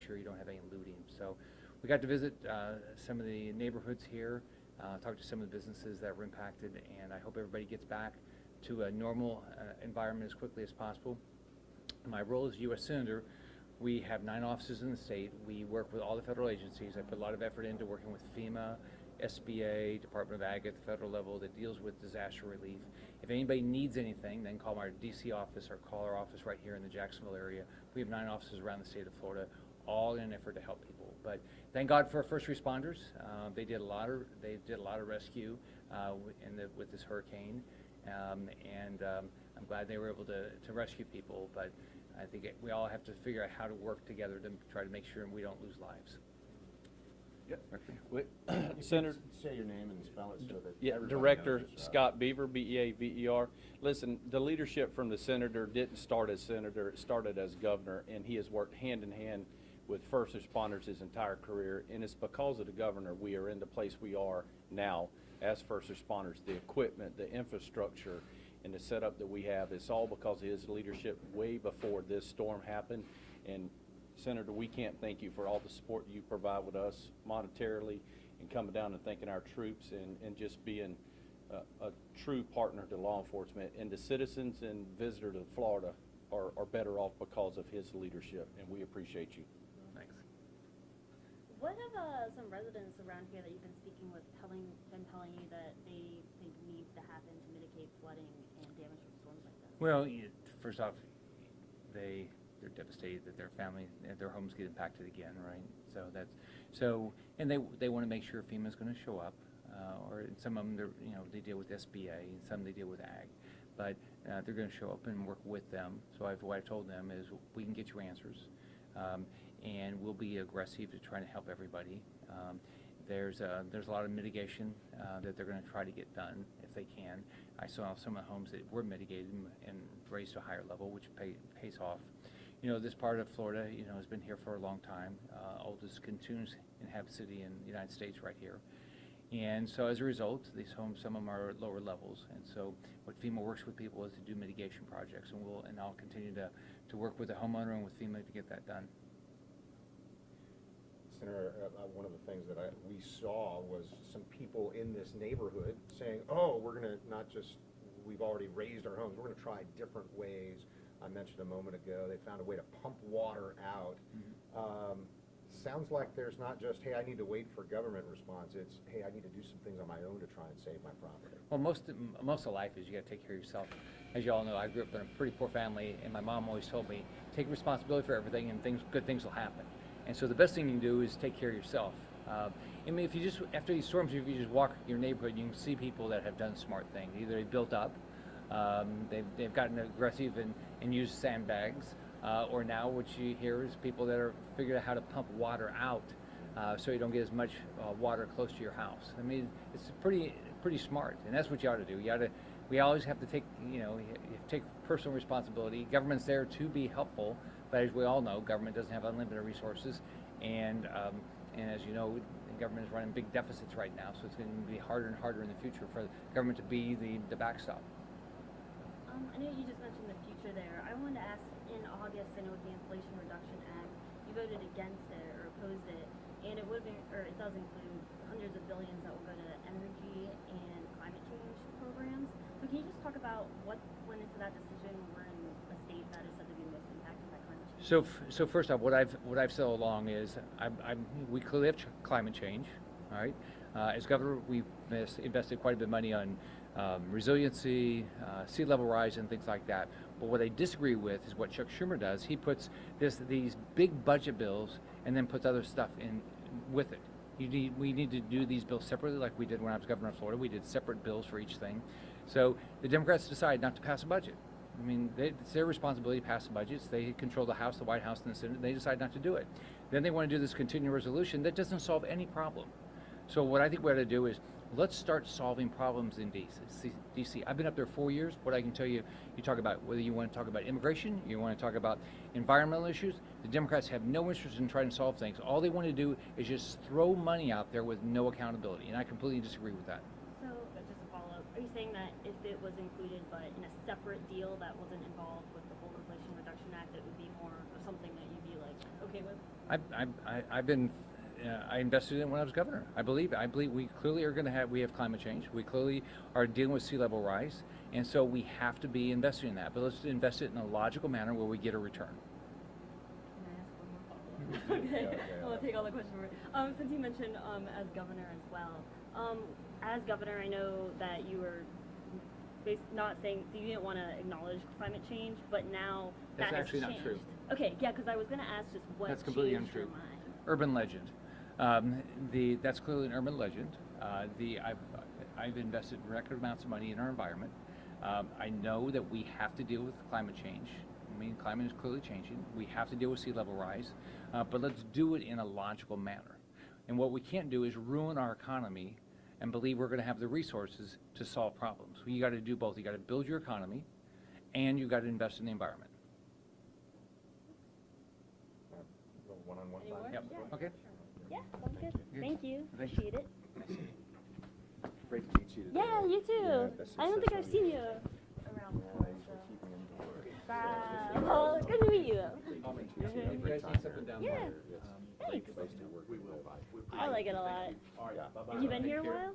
sure you don't have any looting. So we got to visit some of the neighborhoods here, talk to some of the businesses that were impacted, and I hope everybody gets back to a normal environment as quickly as possible. My role as U.S. Senator, we have 9 offices in the state. We work with all the federal agencies. I put a lot of effort into working with FEMA, SBA, Department of Ag at the federal level that deals with disaster relief. If anybody needs anything, then call our DC office or call our office right here in the Jacksonville area. We have 9 offices around the state of Florida, all in an effort to help people. But thank God for our first responders. They did a lot of rescue with this hurricane, and I'm glad they were able to rescue people. But I think we all have to figure out how to work together to try to make sure we don't lose lives. Senator, say your name and spell it so that yeah, everybody Director knows it's, Scott Beaver, Beaver. Listen, the leadership from the senator didn't start as senator; it started as governor, and he has worked hand in hand with first responders his entire career. And it's because of the governor we are in the place we are now as first responders. The equipment, the infrastructure, and the setup that we have, it's all because of his leadership way before this storm happened. And Senator, we can't thank you for all the support you provide with us monetarily and coming down and thanking our troops and just being a true partner to law enforcement. And the citizens and visitors of Florida are better off because of his leadership, and we appreciate you. Thanks. What have some residents around here that you've been speaking with been telling you that they think needs to happen to mitigate flooding and damage from storms like this? Well, first off, they're devastated that their family, their homes get impacted again, right? And they want to make sure FEMA's going to show up, or some of them, they deal with SBA, and some they deal with Ag, but they're going to show up and work with them. So what I've told them is we can get you answers, and we'll be aggressive to try to help everybody. There's a lot of mitigation that they're going to try to get done if they can. I saw some of the homes that were mitigated and raised to a higher level, which pays off. This part of Florida, has been here for a long time. Oldest continuous inhabited city in the United States right here. And so as a result, these homes, some of them are at lower levels. And so what FEMA works with people is to do mitigation projects, and I'll continue to work with the homeowner and with FEMA to get that done. Senator, one of the things that we saw was some people in this neighborhood saying, oh, we're going to we've already raised our homes, we're going to try different ways. I mentioned a moment ago, they found a way to pump water out. Mm-hmm. Sounds like there's not just, hey, I need to wait for government response. It's, hey, I need to do some things on my own to try and save my property. Well, most of life is you got to take care of yourself. As you all know, I grew up in a pretty poor family, and my mom always told me, take responsibility for everything, and good things will happen. And so the best thing you can do is take care of yourself. I mean, if you just, after these storms, if you just walk your neighborhood, you can see people that have done smart things. Either they built up, they've gotten aggressive and used sandbags, or now what you hear is people that are figuring out how to pump water out so you don't get as much water close to your house. I mean, it's pretty smart, and that's what you ought to do. We always have to take, take personal responsibility. Government's there to be helpful, but as we all know, government doesn't have unlimited resources, and as you know, the government is running big deficits right now, so it's going to be harder and harder in the future for the government to be the backstop. I know you just mentioned the future there. I wanted to ask, in August, I know with the Inflation Reduction Act, you voted against it or opposed it, and it does include hundreds of billions that will go to energy and climate change programs. So can you just talk about what went into that decision? We're in a state that is said to be most impacted by climate change. So first off, what I've said all along is we clearly have climate change. All right, as governor, we've invested quite a bit of money on resiliency, sea level rise, and things like that. But what I disagree with is what Chuck Schumer does. He puts these big budget bills and then puts other stuff in with it. We need to do these bills separately, like we did when I was governor of Florida. We did separate bills for each thing. So the Democrats decided not to pass a budget. I mean, it's their responsibility to pass the budgets. They control the House, the White House, and the Senate. They decide not to do it. Then they want to do this continuing resolution that doesn't solve any problem. So what I think we ought to do is let's start solving problems in DC. I've been up there 4 years. What I can tell you, you talk about whether you want to talk about immigration, you want to talk about environmental issues. The Democrats have no interest in trying to solve things. All they want to do is just throw money out there with no accountability, and I completely disagree with that. So just a follow-up, are you saying that if it was included but in a separate deal that wasn't involved with the whole Inflation Reduction Act, it would be more of something that you'd be like okay with? I've been, I invested in it when I was governor. I believe we clearly are going to we have climate change. We clearly are dealing with sea level rise. And so we have to be investing in that. But let's invest it in a logical manner where we get a return. Can I ask one more follow-up? Okay, Yeah. I'll take all the questions. Since you mentioned as governor as well, as governor, I know that you were not saying that you didn't want to acknowledge climate change, but now That's that actually has not changed. true. Okay, yeah, because I was going to ask just what That's completely changed your untrue. mind. Urban legend. That's clearly an urban legend. I've invested record amounts of money in our environment. I know that we have to deal with climate change. I mean, climate is clearly changing. We have to deal with sea level rise, but let's do it in a logical manner. And what we can't do is ruin our economy and believe we're going to have the resources to solve problems. You got to do both. You got to build your economy, and you got to invest in the environment. Little one-on-one Any more? time. Yep. Yeah. Okay. Yeah, sounds good. Good. Thank you. Thanks. Appreciate it. Great to meet you today. Yeah, you too. Yeah, best I don't success think I've on seen your- you around before. Thanks for keeping indoors. Bye. Oh, good to meet you. Yeah. Thanks. I like it a lot. Yeah. Have you been here a while?